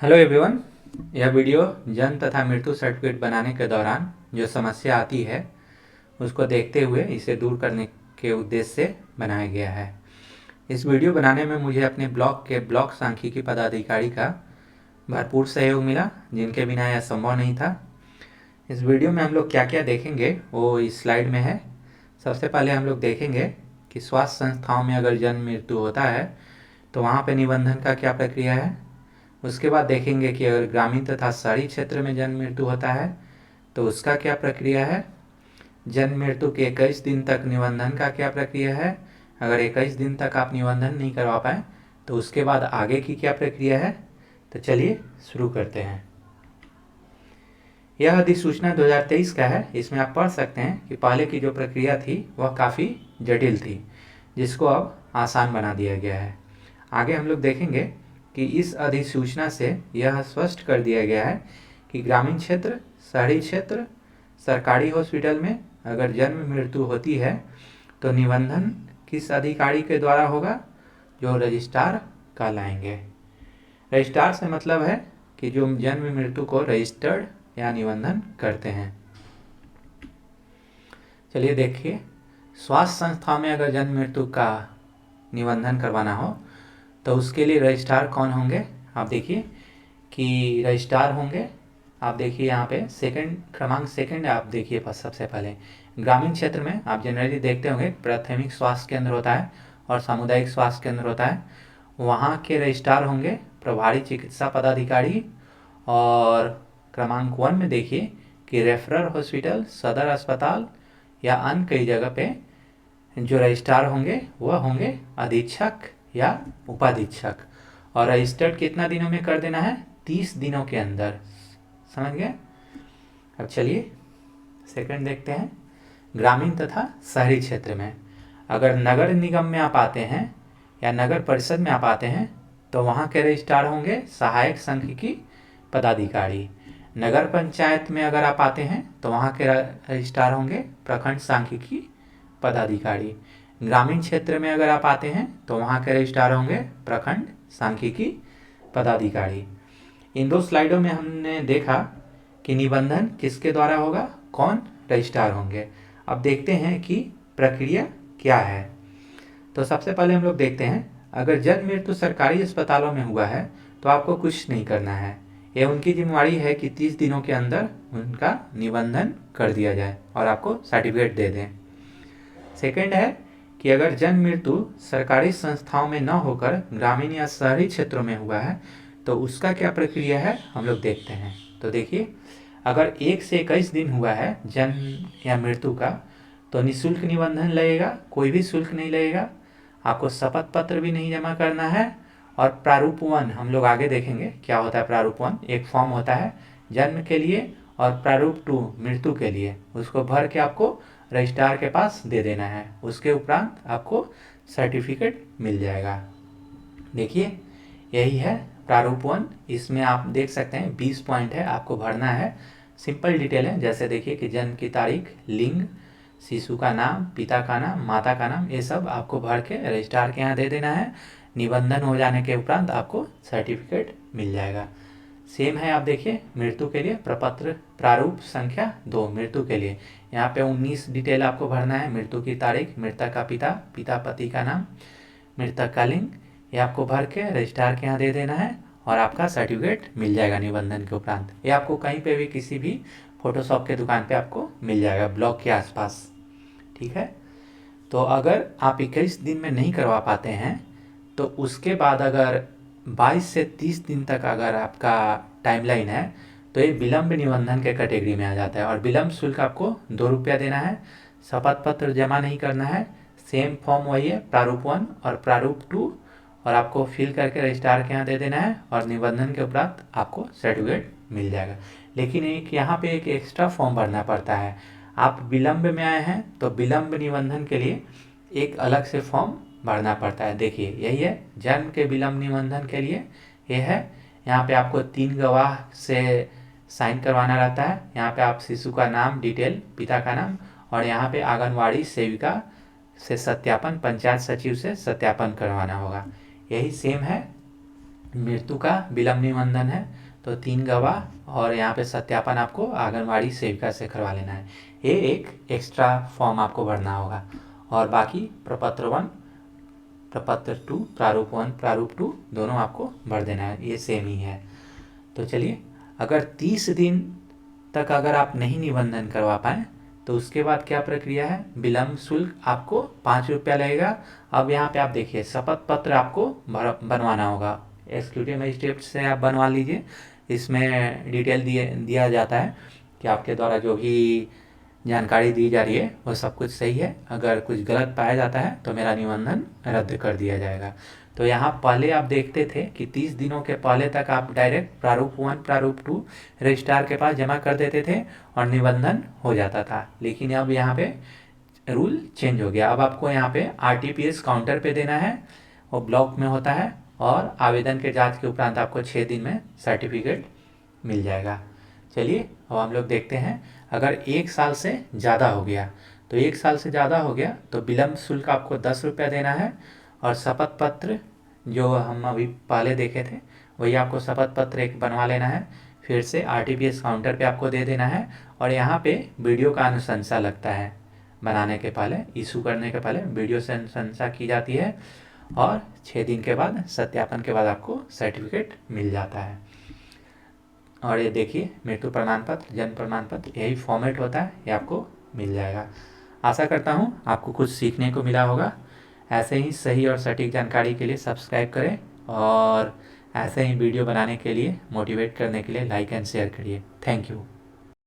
Hello everyone. यह video जन्म तथा मृत्यु सर्टिफिकेट बनाने के दौरान जो समस्या आती है उसको देखते हुए इसे दूर करने के उद्देश्य से बनाया गया है। इस वीडियो बनाने में मुझे अपने ब्लॉक के ब्लॉक सांख्यिकी पदाधिकारी का भरपूर सहयोग मिला, जिनके बिना यह संभव नहीं था। इस वीडियो में हम लोग क्या क्या देखेंगे वो इस स्लाइड में है। सबसे पहले हम लोग देखेंगे कि स्वास्थ्य संस्थाओं में अगर जन्म मृत्यु होता है तो वहाँ पे निबंधन का क्या प्रक्रिया है। उसके बाद देखेंगे कि अगर ग्रामीण तथा शहरी क्षेत्र में जन्म मृत्यु होता है तो उसका क्या प्रक्रिया है। जन्म मृत्यु के 21 दिन तक निबंधन का क्या प्रक्रिया है। अगर 21 दिन तक आप निबंधन नहीं करवा पाए तो उसके बाद आगे की क्या प्रक्रिया है। तो चलिए शुरू करते हैं। यह अधिसूचना 2023 का है। इसमें आप पढ़ सकते हैं कि पहले की जो प्रक्रिया थी वह काफ़ी जटिल थी, जिसको अब आसान बना दिया गया है। आगे हम लोग देखेंगे कि इस अधिसूचना से यह स्पष्ट कर दिया गया है कि ग्रामीण क्षेत्र, शहरी क्षेत्र, सरकारी हॉस्पिटल में अगर जन्म मृत्यु होती है तो निबंधन किस अधिकारी के द्वारा होगा, जो रजिस्ट्रार कहलाएंगे। रजिस्ट्रार से मतलब है कि जो जन्म मृत्यु को रजिस्टर्ड या निबंधन करते हैं। चलिए देखिए, स्वास्थ्य संस्था में अगर जन्म मृत्यु का निबंधन करवाना हो तो उसके लिए रजिस्ट्रार कौन होंगे। आप देखिए कि रजिस्ट्रार होंगे, आप देखिए यहाँ पे क्रमांक सेकंड आप देखिए। सबसे पहले ग्रामीण क्षेत्र में आप जनरली देखते होंगे प्राथमिक स्वास्थ्य केंद्र होता है और सामुदायिक स्वास्थ्य केंद्र होता है। वहाँ के रजिस्ट्रार होंगे प्रभारी चिकित्सा पदाधिकारी। और क्रमांक 1 में देखिए कि रेफरल हॉस्पिटल, सदर अस्पताल या अन्य कई जगह पे जो रजिस्ट्रार होंगे वह होंगे अधीक्षक या उपाधीक्षक। और रजिस्टर्ड कितना दिनों में कर देना है, 30 दिनों के अंदर। समझ गए। अब चलिए सेकंड देखते हैं। ग्रामीण तथा शहरी क्षेत्र में अगर नगर निगम में आप आते हैं या नगर परिषद में आप आते हैं तो वहाँ के रजिस्ट्रार होंगे सहायक सांख्यिकी पदाधिकारी। नगर पंचायत में अगर आप आते हैं तो वहाँ के रजिस्ट्रार होंगे प्रखंड सांख्यिकी पदाधिकारी। ग्रामीण क्षेत्र में अगर आप आते हैं तो वहाँ के रजिस्ट्रार होंगे प्रखंड सांख्यिकी पदाधिकारी। इन दो स्लाइडों में हमने देखा कि निबंधन किसके द्वारा होगा, कौन रजिस्ट्रार होंगे। अब देखते हैं कि प्रक्रिया क्या है। तो सबसे पहले हम लोग देखते हैं, अगर जन्म मृत्यु सरकारी अस्पतालों में हुआ है तो आपको कुछ नहीं करना है। ये उनकी जिम्मेवारी है कि 30 दिनों के अंदर उनका निबंधन कर दिया जाए और आपको सर्टिफिकेट दे दें। सेकंड है कि अगर जन्म मृत्यु सरकारी संस्थाओं में न होकर ग्रामीण या शहरी क्षेत्रों में हुआ है तो उसका क्या प्रक्रिया है हम लोग देखते हैं। तो देखिए, अगर 1 से 21 दिन हुआ है जन्म या मृत्यु का तो निःशुल्क निबंधन लगेगा, कोई भी शुल्क नहीं लगेगा। आपको शपथ पत्र भी नहीं जमा करना है। और प्रारूप 1 हम लोग आगे देखेंगे क्या होता है। प्रारूप 1 एक फॉर्म होता है जन्म के लिए और प्रारूप 2 मृत्यु के लिए। उसको भर के आपको रजिस्ट्रार के पास दे देना है। उसके उपरांत आपको सर्टिफिकेट मिल जाएगा। देखिए यही है प्रारूप 1। इसमें आप देख सकते हैं 20 पॉइंट है, आपको भरना है। सिंपल डिटेल है, जैसे देखिए कि जन्म की तारीख, लिंग, शिशु का नाम, पिता का नाम, माता का नाम, ये सब आपको भर के रजिस्ट्रार के यहाँ दे देना है। निबंधन हो जाने के उपरांत आपको सर्टिफिकेट मिल जाएगा। सेम है, आप देखिए मृत्यु के लिए प्रपत्र प्रारूप संख्या 2 मृत्यु के लिए यहाँ पे 19 डिटेल आपको भरना है। मृत्यु की तारीख, मृतक का पिता, पिता पति का नाम, मृतक का लिंग, ये आपको भर के रजिस्ट्रार के यहाँ दे देना है और आपका सर्टिफिकेट मिल जाएगा निबंधन के उपरांत। ये आपको कहीं पे भी किसी भी फोटोशॉप के दुकान पे आपको मिल जाएगा ब्लॉक के आसपास। ठीक है। तो अगर आप 21 दिन में नहीं करवा पाते हैं तो उसके बाद अगर 22 से 30 दिन तक अगर आपका टाइमलाइन है तो ये विलम्ब निबंधन के कैटेगरी में आ जाता है। और विलम्ब शुल्क आपको 2 रुपया देना है। शपथ पत्र जमा नहीं करना है। सेम फॉर्म वही है, प्रारूप 1 और प्रारूप 2, और आपको फिल करके रजिस्ट्रार के यहाँ दे देना है और निबंधन के उपरांत आपको सर्टिफिकेट मिल जाएगा। लेकिन एक यहाँ पे एक एक्स्ट्रा फॉर्म भरना पड़ता है। आप विलम्ब में आए हैं तो विलम्ब निबंधन के लिए एक अलग से फॉर्म भरना पड़ता है। देखिए यही है जन्म के विलम्ब निबंधन के लिए। ये है, यहाँ पे आपको 3 गवाह से साइन करवाना रहता है। यहाँ पे आप शिशु का नाम डिटेल, पिता का नाम, और यहाँ पे आंगनवाड़ी सेविका से सत्यापन, पंचायत सचिव से सत्यापन करवाना होगा। यही सेम है मृत्यु का विलम्ब निबंधन है तो 3 गवाह और यहाँ पे सत्यापन आपको आंगनवाड़ी सेविका से करवा लेना है। ये एक एक्स्ट्रा फॉर्म आपको भरना होगा और बाकी प्रपत्र 1, प्रपत्र 2, प्रारूप 1, प्रारूप 2 दोनों आपको भर देना है, ये सेम ही है। तो चलिए, अगर 30 दिन तक अगर आप नहीं निबंधन करवा पाए तो उसके बाद क्या प्रक्रिया है, विलम्ब शुल्क आपको 5 रुपया लगेगा। अब यहाँ पे आप देखिए शपथ पत्र आपको बनवाना होगा, एग्जीक्यूटिव मजिस्ट्रेट से आप बनवा लीजिए। इसमें डिटेल दिया जाता है कि आपके द्वारा जो भी जानकारी दी जा रही है वो सब कुछ सही है, अगर कुछ गलत पाया जाता है तो मेरा निबंधन रद्द कर दिया जाएगा। तो यहाँ पहले आप देखते थे कि 30 दिनों के पहले तक आप डायरेक्ट प्रारूप 1, प्रारूप 2 रजिस्ट्रार के पास जमा कर देते थे और निबंधन हो जाता था। लेकिन अब यहाँ पे रूल चेंज हो गया, अब आपको यहाँ पे RTPS काउंटर पे देना है, वो ब्लॉक में होता है, और आवेदन के जांच के उपरांत आपको 6 दिन में सर्टिफिकेट मिल जाएगा। चलिए अब हम लोग देखते हैं, अगर 1 साल से ज़्यादा हो गया तो 1 साल से ज़्यादा हो गया तो विलम्ब शुल्क आपको 10 रुपया देना है, और शपथ पत्र जो हम अभी पहले देखे थे वही आपको शपथ पत्र एक बनवा लेना है, फिर से RTPS काउंटर पे आपको दे देना है। और यहाँ पे वीडियो का अनुशंसा लगता है, बनाने के पहले, इशू करने के पहले वीडियो से अनुशंसा की जाती है, और 6 दिन के बाद सत्यापन के बाद आपको सर्टिफिकेट मिल जाता है। और ये देखिए मृत्यु प्रमाण पत्र, जन्म प्रमाण पत्र, यही फॉर्मेट होता है, ये आपको मिल जाएगा। आशा करता हूँ आपको कुछ सीखने को मिला होगा। ऐसे ही सही और सटीक जानकारी के लिए सब्सक्राइब करें, और ऐसे ही वीडियो बनाने के लिए मोटिवेट करने के लिए लाइक एंड शेयर करिए। Thank you.